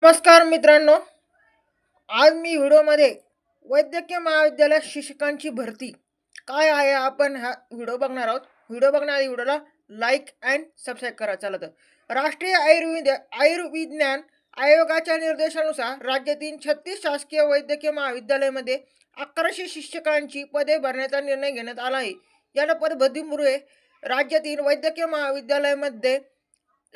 नमस्कार मित्रांनो, आज मी व्हिडिओमध्ये वैद्यकीय महाविद्यालयात शिक्षकांची भरती काय आहे आपण हा व्हिडिओ बघणार आहोत. व्हिडिओ बघण्याआधी व्हिडिओला लाईक अँड सबस्क्राईब करा. चला तर राष्ट्रीय आयुर्विज्ञान आयोगाच्या निर्देशानुसार राज्यातील 36 शासकीय वैद्यकीय महाविद्यालयामध्ये 1100 शिक्षकांची पदे भरण्याचा निर्णय घेण्यात आला आहे. या पदभरतीमुळे राज्यातील वैद्यकीय महाविद्यालयामध्ये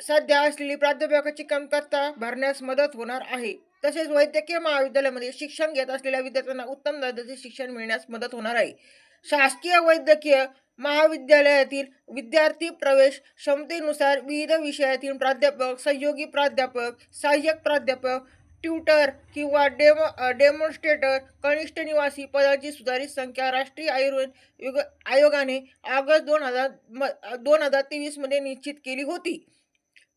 सध्या असलेली प्राध्यापकाची कमतरता भरण्यास मदत होणार आहे. तसेच वैद्यकीय महाविद्यालयामध्ये शिक्षण घेत असलेल्या विद्यार्थ्यांना उत्तम दर्जाचे शिक्षण मिळण्यास मदत होणार आहे. शासकीय वैद्यकीय महाविद्यालयातील विद्यार्थी प्रवेश क्षमतेनुसार विविध विषयातील प्राध्यापक, सहयोगी प्राध्यापक, सहाय्यक प्राध्यापक, ट्युटर किंवा डेमॉन्स्ट्रेटर कनिष्ठ निवासी पदाची सुधारित संख्या राष्ट्रीय आयोगाने ऑगस्ट 2023 मध्ये निश्चित केली होती.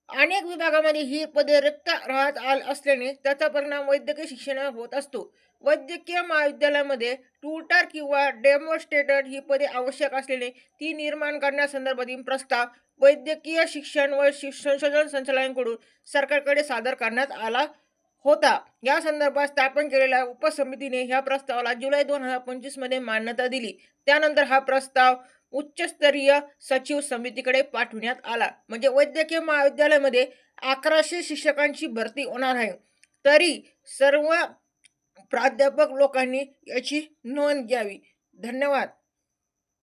अनेक विभागामध्ये ही पदे रिक्त राहत असल्याने त्याचा परिणाम वैद्यकीय शिक्षणावर होत असतो. वैद्यकीय महाविद्यालयामध्ये ट्युटर किंवा डेमॉन्स्ट्रेटर ही पदे आवश्यक असल्याने ती निर्माण करण्यासंदर्भातील प्रस्ताव वैद्यकीय शिक्षण व संशोधन संचालनालयाकडून सरकारकडे सादर करण्यात आला होता. या संदर्भात स्थापन केलेल्या उपसमितीने ह्या प्रस्तावाला जुलै 2025 मध्ये मान्यता दिली. त्यानंतर हा प्रस्ताव उच्चस्तरीय सचिव समितीकडे पाठवण्यात आला. म्हणजे वैद्यकीय महाविद्यालयामध्ये 1100 शिक्षकांची भरती होणार आहे. तरी सर्व प्राध्यापक लोकांनी याची नोंद घ्यावी. धन्यवाद.